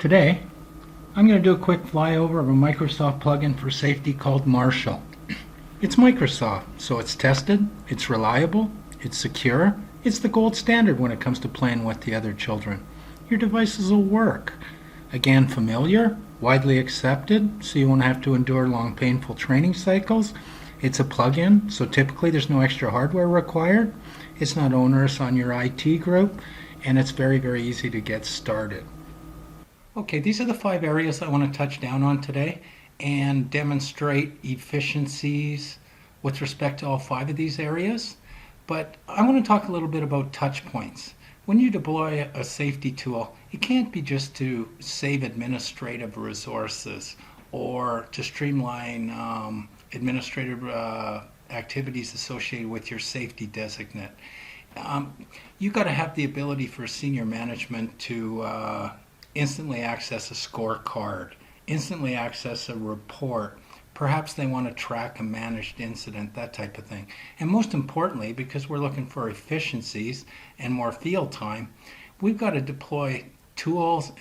Today, I'm going to do a quick flyover of a Microsoft plugin for safety called Marshal. It's Microsoft, so it's tested, it's reliable, it's secure, it's the gold standard when it comes to playing with the other children. Your devices will work. Again, familiar, widely accepted, so you won't have to endure long painful training cycles. It's a plugin, so typically there's no extra hardware required. It's not onerous on your IT group, and it's very, very easy to get started. Okay, these are the 5 areas I want to touch down on today and demonstrate efficiencies with respect to all 5 of these areas. But I want to talk a little bit about touch points. When you deploy a safety tool, it can't be just to save administrative resources or to streamline administrative activities associated with your safety designate. You've got to have the ability for senior management to instantly access a scorecard, instantly access a report. Perhaps they want to track a managed incident, that type of thing. And most importantly, because we're looking for efficiencies and more field time, we've got to deploy tools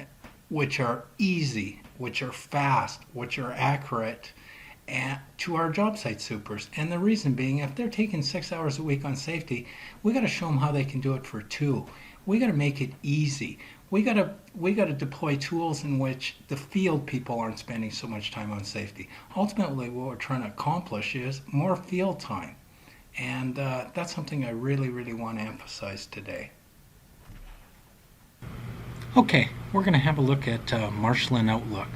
which are easy, which are fast, which are accurate, and to our job site supers. And the reason being, if they're taking 6 hours a week on safety, we got to show them how they can do it for 2. We got to make it easy. We got to deploy tools in which the field people aren't spending so much time on safety. Ultimately, what we're trying to accomplish is more field time, and that's something I really, really want to emphasize today. Okay, we're going to have a look at Marshal and Outlook,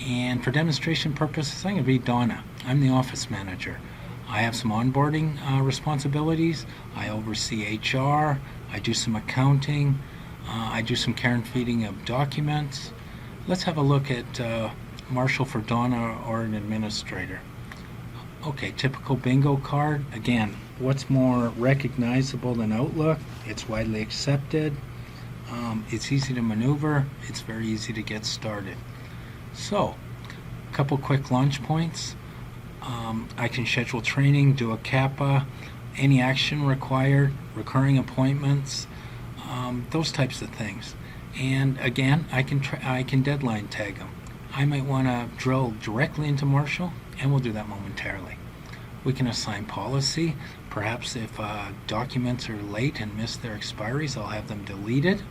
and for demonstration purposes, I'm going to be Donna. I'm the office manager. I have some onboarding responsibilities. I oversee HR. I do some accounting. I do some care and feeding of documents. Let's have a look at Marshal for Donna or an administrator. Okay, typical bingo card. Again, what's more recognizable than Outlook? It's widely accepted. It's easy to maneuver. It's very easy to get started. So, a couple quick launch points. I can schedule training, do a kappa, any action required, recurring appointments, those types of things. And again, I can deadline tag them. I might want to drill directly into Marshal, and we'll do that momentarily. We can assign policy. Perhaps if documents are late and miss their expiries, I'll have them deleted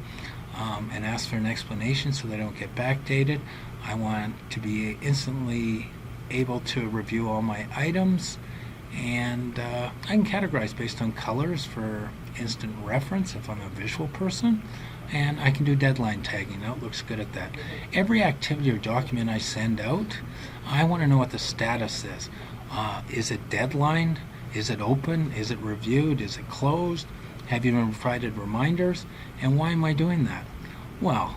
and ask for an explanation so they don't get backdated. I want to be instantly able to review all my items, and I can categorize based on colors for instant reference if I'm a visual person, and I can do deadline tagging. Outlook's good at that. Every activity or document I send out, I want to know what the status is. Is it deadlined? Is it open? Is it reviewed? Is it closed? Have you been provided reminders? And why am I doing that? Well,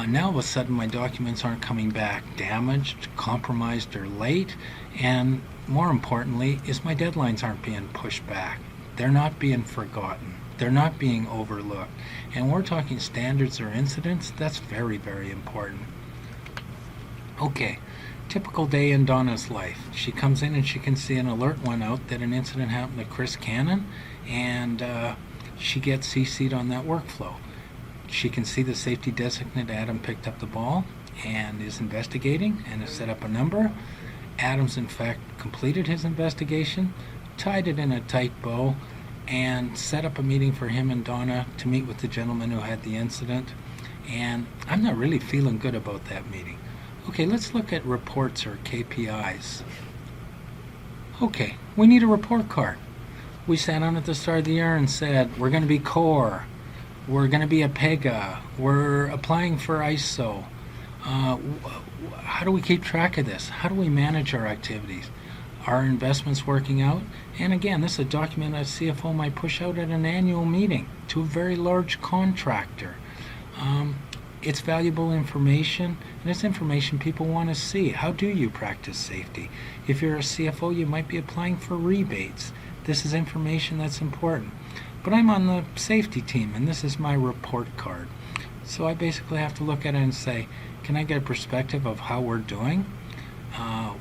now all of a sudden my documents aren't coming back damaged, compromised, or late, and more importantly is my deadlines aren't being pushed back. They're not being forgotten. They're not being overlooked. And we're talking standards or incidents. That's very, very important. Okay, typical day in Donna's life. She comes in and she can see an alert went out that an incident happened to Chris Cannon, and she gets CC'd on that workflow. She can see the safety designate Adam picked up the ball and is investigating and has set up a number. Adam's in fact completed his investigation, tied it in a tight bow, and set up a meeting for him and Donna to meet with the gentleman who had the incident. And I'm not really feeling good about that meeting. Okay, let's look at reports or KPIs. Okay, we need a report card. We sat down at the start of the year and said, we're going to be core. We're going to be a PEGA. We're applying for ISO. How do we keep track of this? How do we manage our activities? Are investments working out? And again, this is a document a CFO might push out at an annual meeting to a very large contractor. It's valuable information, and it's information people want to see. How do you practice safety? If you're a CFO, you might be applying for rebates. This is information that's important. But I'm on the safety team, and this is my report card. So I basically have to look at it and say, can I get a perspective of how we're doing?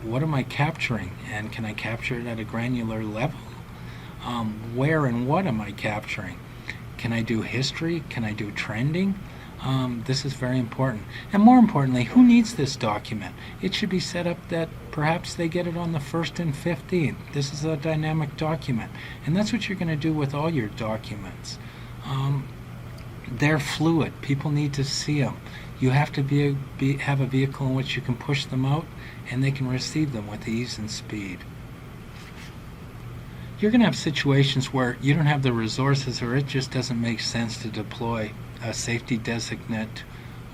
What am I capturing? And can I capture it at a granular level? Where and what am I capturing? Can I do history? Can I do trending? This is very important. And more importantly, who needs this document? It should be set up that perhaps they get it on the 1st and 15th. This is a dynamic document. And that's what you're going to do with all your documents. They're fluid. People need to see them. You have to have a vehicle in which you can push them out and they can receive them with ease and speed. You're going to have situations where you don't have the resources or it just doesn't make sense to deploy a safety designate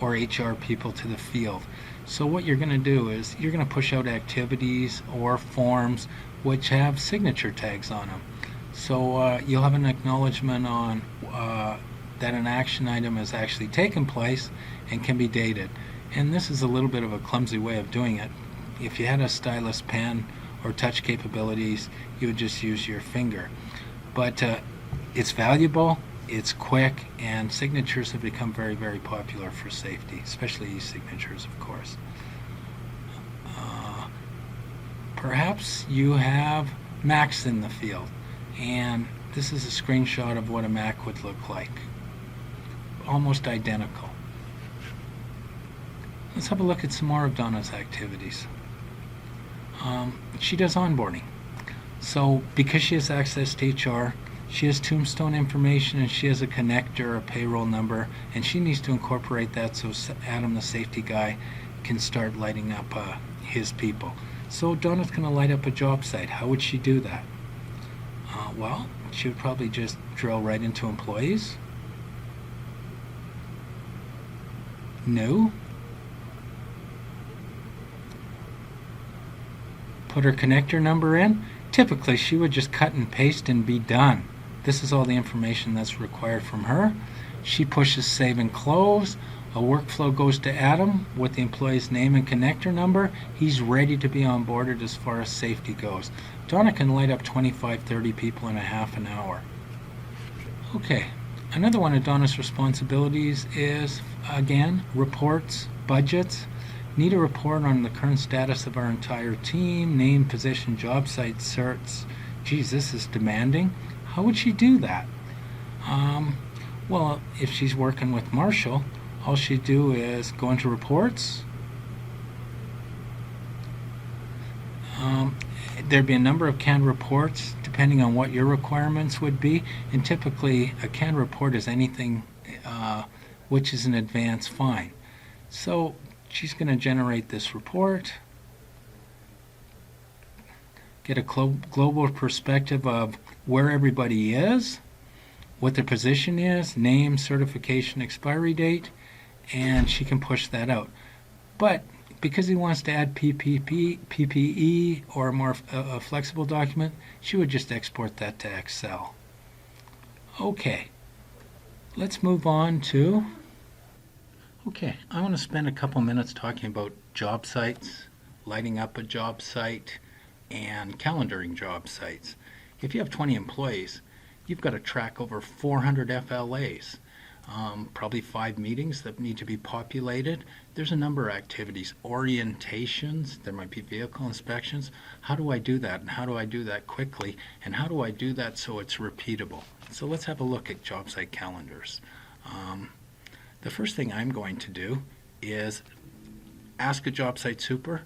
or HR people to the field. So what you're going to do is you're going to push out activities or forms which have signature tags on them. So you'll have an acknowledgement on that an action item has actually taken place and can be dated. And this is a little bit of a clumsy way of doing it. If you had a stylus pen or touch capabilities, you would just use your finger. But it's valuable, it's quick, and signatures have become very, very popular for safety, especially e-signatures, of course. Perhaps you have Macs in the field, and this is a screenshot of what a Mac would look like. Almost identical. Let's have a look at some more of Donna's activities. She does onboarding. So because she has access to HR, she has tombstone information and she has a connector, a payroll number, and she needs to incorporate that so Adam, the safety guy, can start lighting up his people. So Donna's going to light up a job site. How would she do that? Well, she would probably just drill right into employees. New. Put her connector number in. Typically, she would just cut and paste and be done. This is all the information that's required from her. She pushes save and close. A workflow goes to Adam with the employee's name and connector number. He's ready to be onboarded as far as safety goes. Donna can light up 25, 30 people in a half an hour. Okay, another one of Donna's responsibilities is, again, reports, budgets. Need a report on the current status of our entire team, name, position, job site, certs. Geez, this is demanding. How would she do that? Well, if she's working with Marshal, all she'd do is go into reports. There'd be a number of canned reports depending on what your requirements would be, and typically a canned report is anything which is in advance fine. So she's going to generate this report, get a global perspective of where everybody is, what their position is, name, certification, expiry date, and she can push that out. But because he wants to add PPE or a more flexible document, she would just export that to Excel. Okay, let's move on to... Okay, I want to spend a couple minutes talking about job sites, lighting up a job site, and calendaring job sites. If you have 20 employees, you've got to track over 400 FLAs, probably 5 meetings that need to be populated. There's a number of activities, orientations, there might be vehicle inspections. How do I do that, and how do I do that quickly, and how do I do that so it's repeatable? So let's have a look at job site calendars. The first thing I'm going to do is ask a job site super,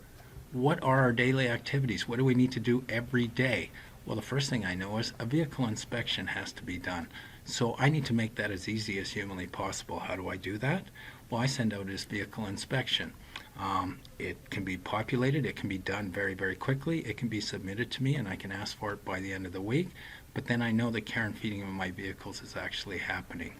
what are our daily activities? What do we need to do every day? Well, the first thing I know is a vehicle inspection has to be done. So I need to make that as easy as humanly possible. How do I do that? Well, I send out this vehicle inspection. It can be populated. It can be done very, very quickly. It can be submitted to me, and I can ask for it by the end of the week. But then I know the care and feeding of my vehicles is actually happening.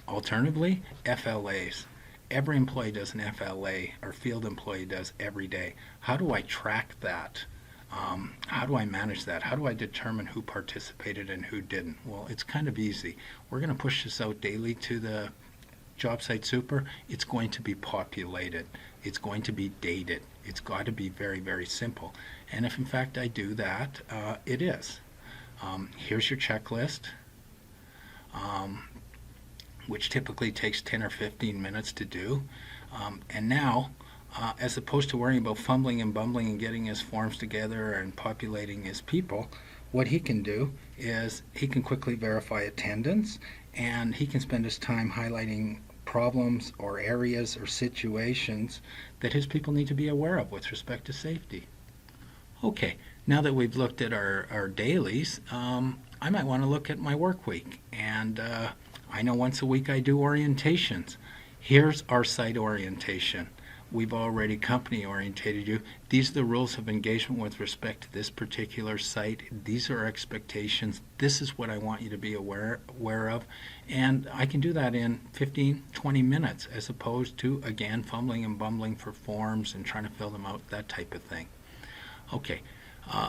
Alternatively, FLAs. Every employee does an FLA, or field employee does every day. How do I track that? How do I manage that? How do I determine who participated and who didn't? Well, it's kind of easy. We're going to push this out daily to the job site super. It's going to be populated. It's going to be dated. It's got to be very, very simple. And if in fact I do that, it is. Here's your checklist, which typically takes 10 or 15 minutes to do. And now, as opposed to worrying about fumbling and bumbling and getting his forms together and populating his people, what he can do is he can quickly verify attendance, and he can spend his time highlighting problems or areas or situations that his people need to be aware of with respect to safety. Okay, now that we've looked at our dailies, I might want to look at my work week. And I know once a week I do orientations. Here's our site orientation. We've already company orientated you. These are the rules of engagement with respect to this particular site. These are our expectations. This is what I want you to be aware of. And I can do that in 15, 20 minutes as opposed to, again, fumbling and bumbling for forms and trying to fill them out, that type of thing. Okay,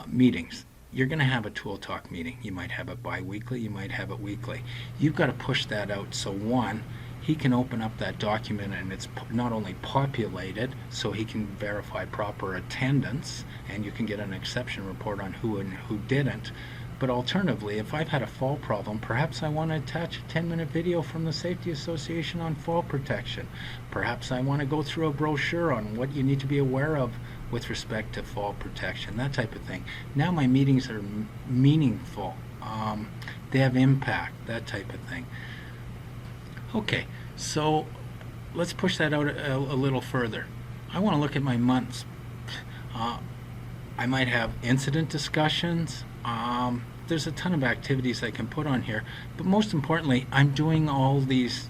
meetings. You're going to have a tool talk meeting. You might have it bi-weekly, you might have it weekly. You've got to push that out so one, he can open up that document and it's not only populated so he can verify proper attendance and you can get an exception report on who and who didn't, but alternatively, if I've had a fall problem, perhaps I want to attach a 10-minute video from the Safety Association on fall protection. Perhaps I want to go through a brochure on what you need to be aware of with respect to fall protection, that type of thing. Now my meetings are meaningful. They have impact, that type of thing. Okay, so let's push that out a little further. I want to look at my months. I might have incident discussions. There's a ton of activities I can put on here, but most importantly, I'm doing all these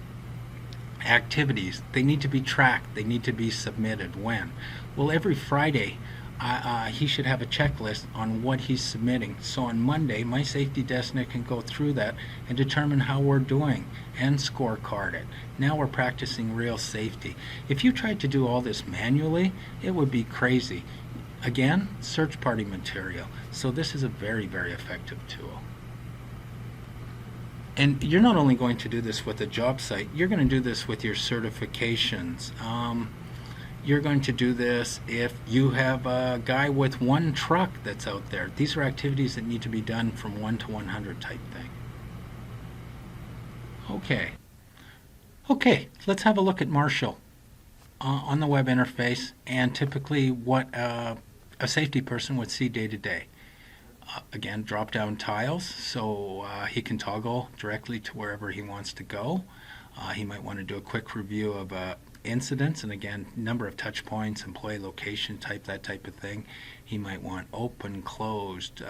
activities. They need to be tracked. They need to be submitted. When? Well, every Friday, he should have a checklist on what he's submitting. So on Monday, my safety designator can go through that and determine how we're doing and scorecard it. Now we're practicing real safety. If you tried to do all this manually, it would be crazy. Again, search party material. So this is a very, very effective tool. And you're not only going to do this with a job site, you're going to do this with your certifications. You're going to do this if you have a guy with one truck that's out there. These are activities that need to be done from 1 to 100 type thing. Okay, let's have a look at Marshal on the web interface and typically what a safety person would see day to day. Again, drop down tiles so he can toggle directly to wherever he wants to go. He might want to do a quick review of incidents, and again, number of touch points, employee location type, that type of thing. He might want open, closed.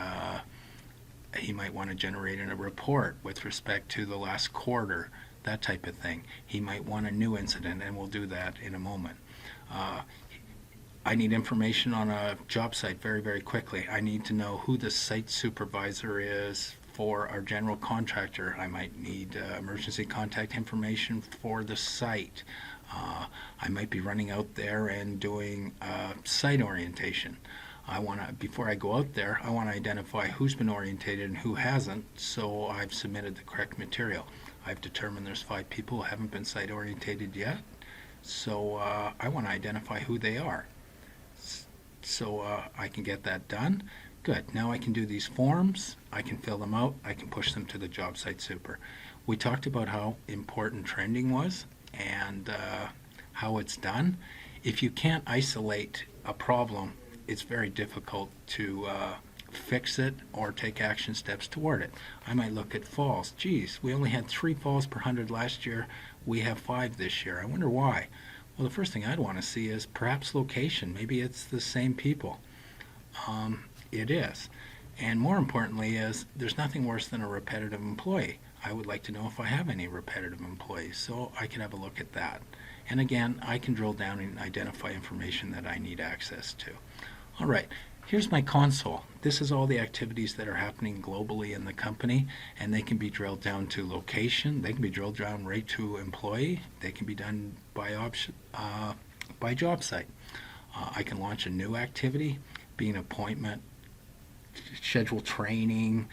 He might want to generate a report with respect to the last quarter, that type of thing. He might want a new incident, and we'll do that in a moment. I need information on a job site very, very quickly. I need to know who the site supervisor is for our general contractor. I might need emergency contact information for the site. I might be running out there and doing site orientation. Before I go out there, I want to identify who's been orientated and who hasn't, so I've submitted the correct material. I've determined there's 5 people who haven't been site orientated yet, so I want to identify who they are. So I can get that done. Good. Now I can do these forms. I can fill them out. I can push them to the job site super. We talked about how important trending was and how it's done. If you can't isolate a problem, it's very difficult to fix it or take action steps toward it. I might look at falls. Geez, we only had 3 falls per 100 last year. We have 5 this year. I wonder why. Well, the first thing I'd want to see is perhaps location. Maybe it's the same people. It is. And more importantly is there's nothing worse than a repetitive employee. I would like to know if I have any repetitive employees, so I can have a look at that. And again, I can drill down and identify information that I need access to. All right, here's my console. This is all the activities that are happening globally in the company, and they can be drilled down to location. They can be drilled down right to employee. They can be done by job site. I can launch a new activity, be an appointment, schedule training.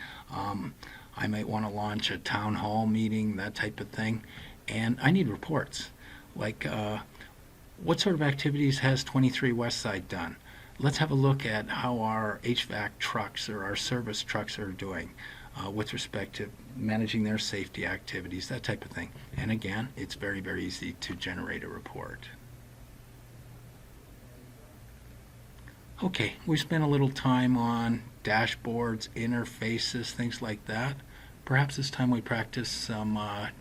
I might want to launch a town hall meeting, that type of thing. And I need reports. Like, what sort of activities has 23 Westside done? Let's have a look at how our HVAC trucks or our service trucks are doing with respect to managing their safety activities, that type of thing. And again, it's very, very easy to generate a report. Okay, we spent a little time on dashboards, interfaces, things like that. Perhaps it's time we practice some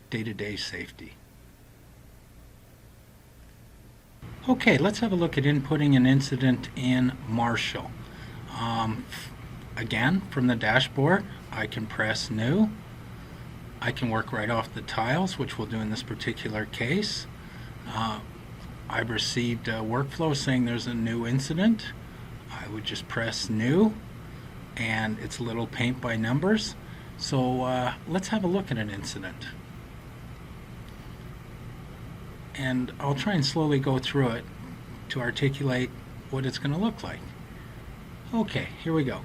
day-to-day safety. Okay, let's have a look at inputting an incident in Marshal. Um, Again, from the dashboard, I can press New. I can work right off the tiles, which we'll do in this particular case. Uh, I've received a workflow saying there's a new incident. I would just press New, and it's a little paint by numbers. So let's have a look at an incident. And I'll try and slowly go through it to articulate what it's going to look like. Okay, here we go.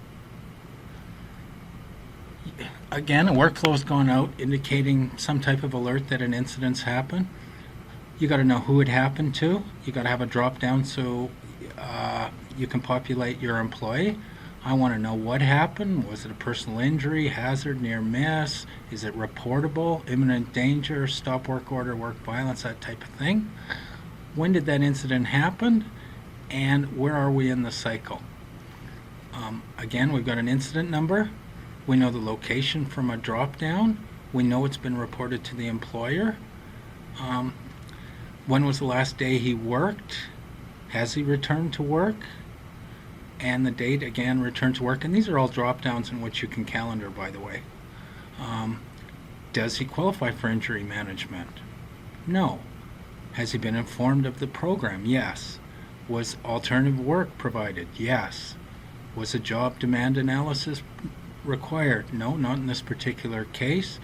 Again, a workflow's gone out indicating some type of alert that an incident's happened. You got to know who it happened to. You got to have a drop down so you can populate your employee. I want to know what happened. Was it a personal injury, hazard, near miss? Is it reportable, imminent danger, stop work order, work violence, that type of thing? When did that incident happen? And where are we in the cycle? Again, we've got an incident number. We know the location from a drop down. We know it's been reported to the employer. When was the last day he worked? Has he returned to work? And the date, again, return to work. And these are all drop downs in which you can calendar, by the way. Does he qualify for injury management? No. Has he been informed of the program? Yes. Was alternative work provided? Yes. Was a job demand analysis required? No, not in this particular case.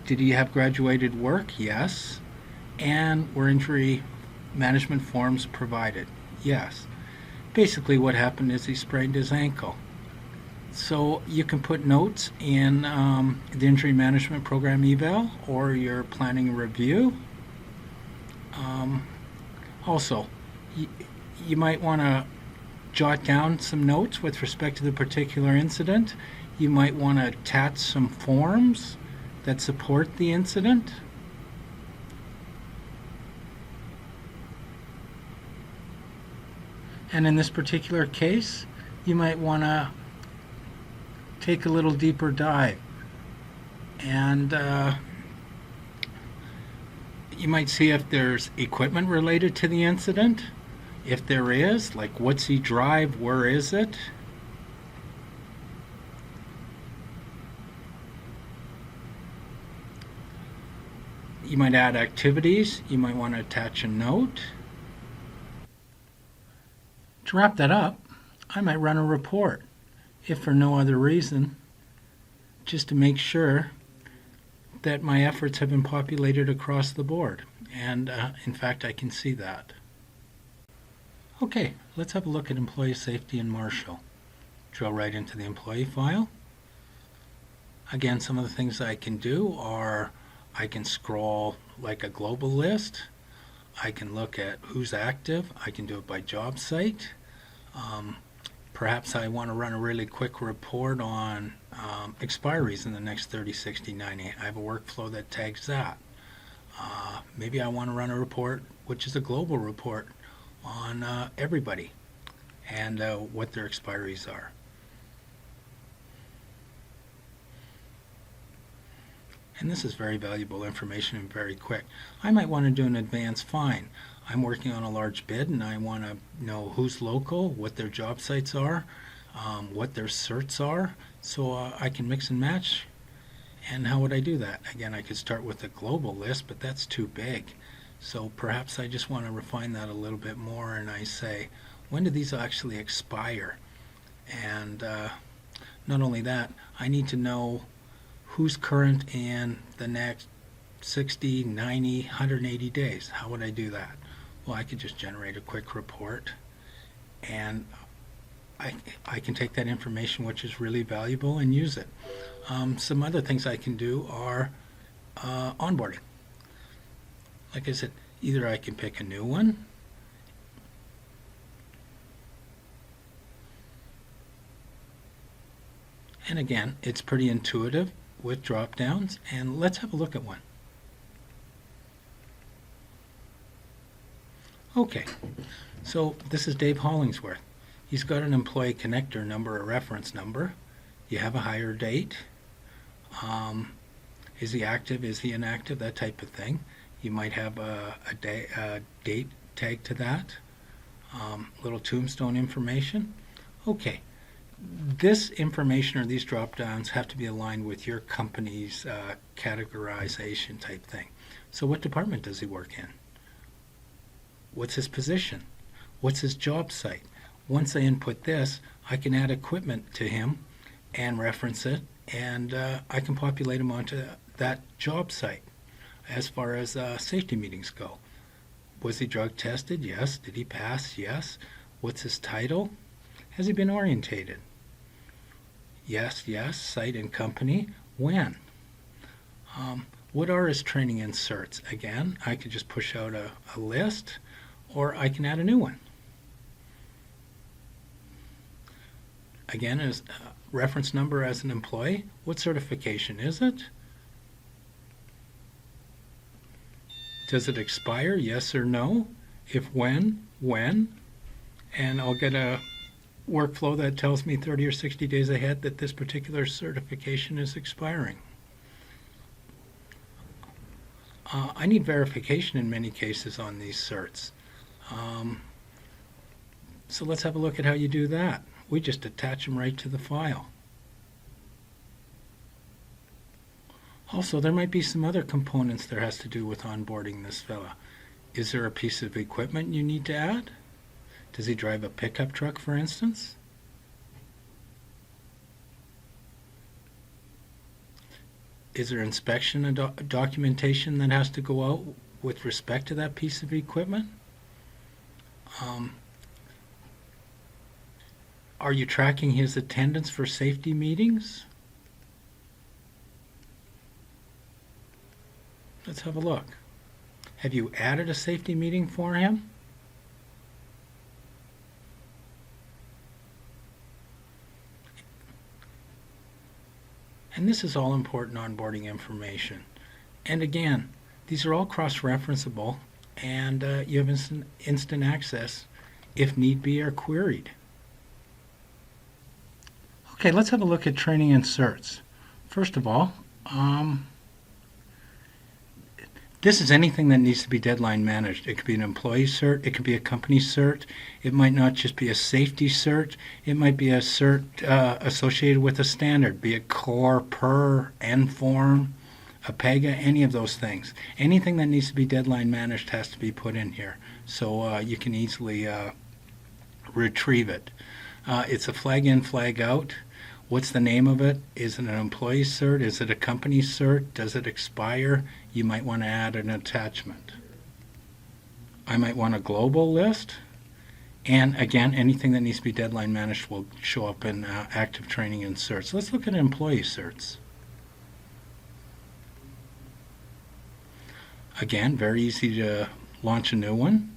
Did he have graduated work? Yes. And were injury management forms provided? Yes. Basically what happened is he sprained his ankle. So you can put notes in the injury management program eval or your planning review. Also, you might want to jot down some notes with respect to the particular incident. You might want to attach some forms that support the incident. And in this particular case, you might want to take a little deeper dive. And you might see if there's equipment related to the incident. If there is, like what's he drive, where is it? You might add activities. You might want to attach a note. To wrap that up, I might run a report, if for no other reason, just to make sure that my efforts have been populated across the board. And in fact, I can see that. Okay, let's have a look at employee safety in Marshal. Drill right into the employee file. Again, some of the things I can do are I can scroll like a global list. I can look at who's active. I can do it by job site. Perhaps I want to run a really quick report on expiries in the next 30, 60, 90. I have a workflow that tags that. Maybe I want to run a report, which is a global report, on everybody and what their expiries are. And this is very valuable information and very quick. I might want to do an advance fine. I'm working on a large bid and I want to know who's local, what their job sites are, what their certs are, so I can mix and match. And how would I do that? Again, I could start with a global list, but that's too big. So perhaps I just want to refine that a little bit more and I say, when do these actually expire? And not only that, I need to know who's current in the next 60, 90, 180 days. How would I do that? Well, I could just generate a quick report and I can take that information, which is really valuable, and use it. Some other things I can do are onboarding. Like I said, either I can pick a new one, and again, it's pretty intuitive with drop downs, and let's have a look at one. Okay, so this is Dave Hollingsworth. He's got an employee connector number, a reference number. You have a hire date. Is he active? Is he inactive? That type of thing. You might have a date tag to that. Little tombstone information. Okay, this information or these drop downs have to be aligned with your company's categorization type thing. So what department does he work in? What's his position? What's his job site? Once I input this, I can add equipment to him and reference it, and I can populate him onto that job site. As far as safety meetings go, was he drug tested? Yes. Did he pass? Yes. What's his title? Has he been orientated? Yes, yes. Site and company. When? What are his training inserts? Again, I could just push out a list, or I can add a new one. Again, as reference number as an employee. What certification is it? Does it expire? Yes or no? If when? And I'll get a workflow that tells me 30 or 60 days ahead that this particular certification is expiring. I need verification in many cases on these certs. So let's have a look at how you do that. We just attach them right to the file. Also, there might be some other components there has to do with onboarding this fella. Is there a piece of equipment you need to add? Does he drive a pickup truck, for instance? Is there inspection and documentation that has to go out with respect to that piece of equipment? Are you tracking his attendance for safety meetings? Let's have a look. Have you added a safety meeting for him? And this is all important onboarding information. And again, these are all cross-referenceable, and you have instant access if need be or queried. Okay, let's have a look at training inserts. First of all, this is anything that needs to be deadline managed. It could be an employee cert, it could be a company cert, it might not just be a safety cert, it might be a cert associated with a standard, be it core, per, NForm, APEGA, any of those things. Anything that needs to be deadline managed has to be put in here, so you can easily retrieve it. It's a flag in, flag out. What's the name of it? Is it an employee cert? Is it a company cert? Does it expire? You might want to add an attachment. I might want a global list. And again, anything that needs to be deadline managed will show up in active training inserts. Let's look at employee certs. Again, very easy to launch a new one.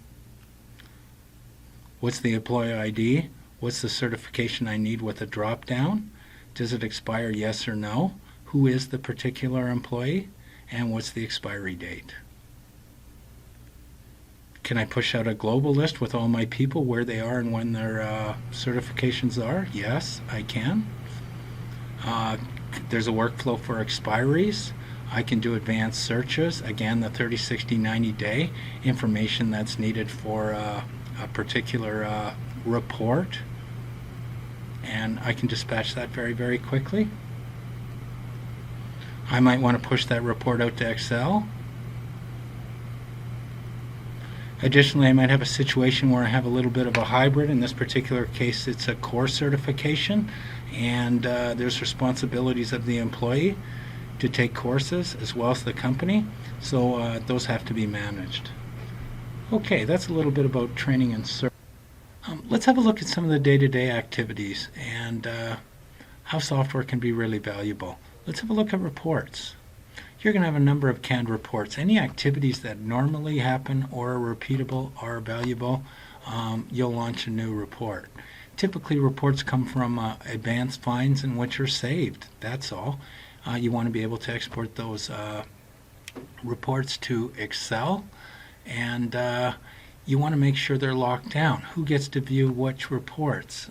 What's the employee ID? What's the certification I need with a drop down? Does it expire, yes or no? Who is the particular employee? And what's the expiry date? Can I push out a global list with all my people, where they are and when their certifications are? Yes, I can. There's a workflow for expiries. I can do advanced searches. Again, the 30, 60, 90 day information that's needed for a particular report. And I can dispatch that very, very quickly. I might want to push that report out to Excel. Additionally, I might have a situation where I have a little bit of a hybrid. In this particular case, it's a core certification, and there's responsibilities of the employee to take courses as well as the company, so those have to be managed. Okay, that's a little bit about training and service. Let's have a look at some of the day-to-day activities and how software can be really valuable. Let's have a look at reports. You're going to have a number of canned reports. Any activities that normally happen or are repeatable or valuable, you'll launch a new report. Typically, reports come from advanced finds in which are saved. That's all. You want to be able to export those reports to Excel, and you want to make sure they're locked down. Who gets to view which reports?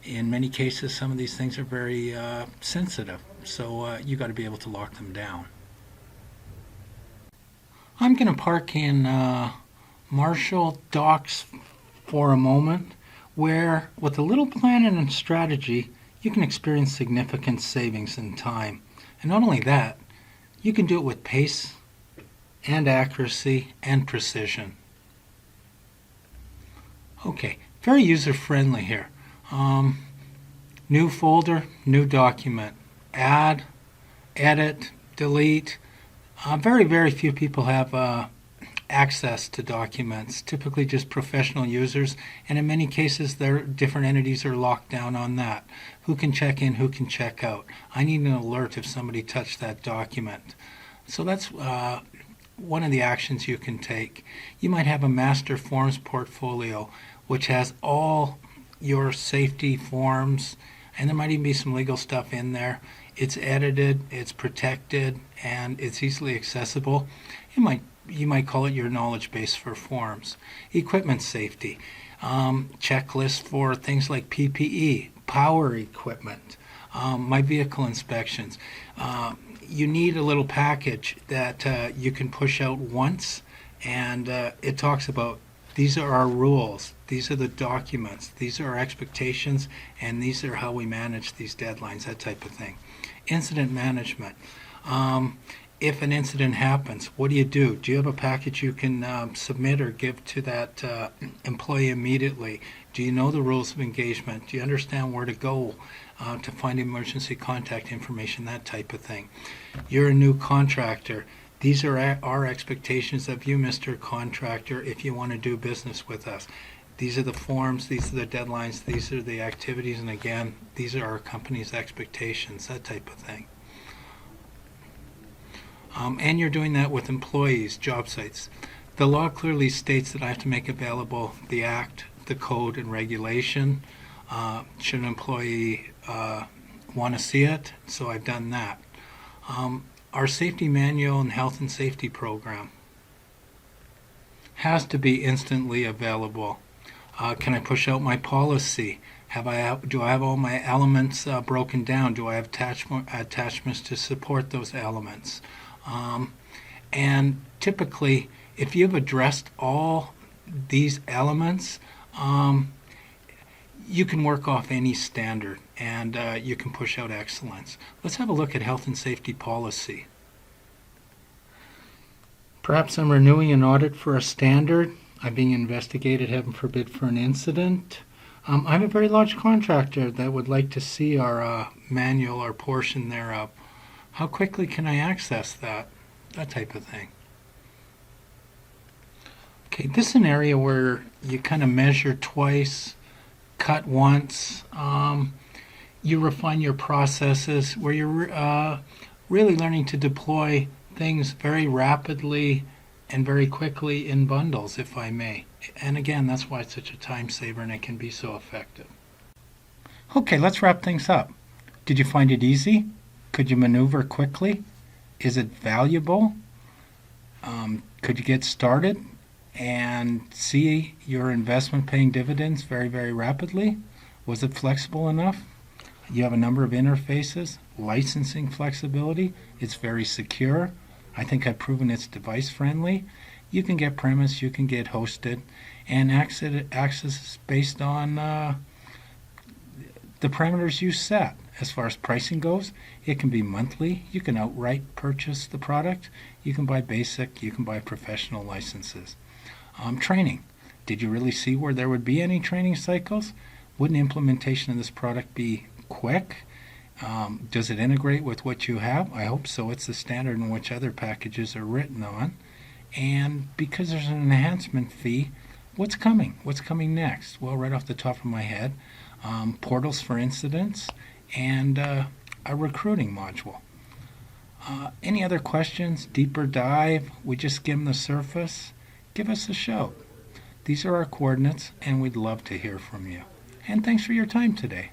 In many cases, some of these things are very sensitive, so you got to be able to lock them down. I'm going to park in Marshal docks for a moment, where with a little planning and strategy, you can experience significant savings in time. And not only that, you can do it with pace and accuracy and precision. Okay, very user-friendly here. New folder, new document. Add, edit, delete. Very few people have access to documents, typically just professional users, and in many cases different entities are locked down on that. Who can check in, who can check out. I need an alert if somebody touched that document. So that's one of the actions you can take. You might have a master forms portfolio which has all your safety forms, and there might even be some legal stuff in there. It's edited, it's protected, and it's easily accessible. You might call it your knowledge base for forms. Equipment safety, checklist for things like PPE, power equipment, my vehicle inspections. You need a little package that you can push out once, and it talks about these are our rules, these are the documents, these are our expectations, and these are how we manage these deadlines, that type of thing. Incident management. If an incident happens, what do you do? Do you have a package you can submit or give to that employee immediately? Do you know the rules of engagement? Do you understand where to go to find emergency contact information, that type of thing? You're a new contractor. These are our expectations of you, Mr. Contractor, if you want to do business with us. These are the forms, these are the deadlines, these are the activities, and again, these are our company's expectations, that type of thing. And you're doing that with employees, job sites. The law clearly states that I have to make available the act, the code, and regulation. Should an employee want to see it? So I've done that. Our safety manual and health and safety program has to be instantly available. Can I push out my policy? Do I have all my elements broken down? Do I have attachments to support those elements? And typically, if you've addressed all these elements, you can work off any standard, and you can push out excellence. Let's have a look at health and safety policy. Perhaps I'm renewing an audit for a standard. I'm being investigated, heaven forbid, for an incident. I'm a very large contractor that would like to see our manual or portion thereof. How quickly can I access that? That type of thing. Okay, this is an area where you kind of measure twice, cut once. You refine your processes, where you're really learning to deploy things very rapidly and very quickly in bundles, if I may. And again, that's why it's such a time saver and it can be so effective. Okay, let's wrap things up. Did you find it easy? Could you maneuver quickly? Is it valuable? Could you get started and see your investment paying dividends very rapidly? Was it flexible enough? You have a number of interfaces, licensing flexibility. It's very secure. I think I've proven it's device friendly. You can get premise, you can get hosted, and access is based on the parameters you set. As far as pricing goes, it can be monthly. You can outright purchase the product. You can buy basic. You can buy professional licenses. Training. Did you really see where there would be any training cycles? Wouldn't implementation of this product be quick? Does it integrate with what you have? I hope so. It's the standard in which other packages are written on. And because there's an enhancement fee, what's coming? What's coming next? Well, right off the top of my head, portals for incidents, and a recruiting module. Any other questions? Deeper dive? We just skim the surface? Give us a shout. These are our coordinates, and we'd love to hear from you. And thanks for your time today.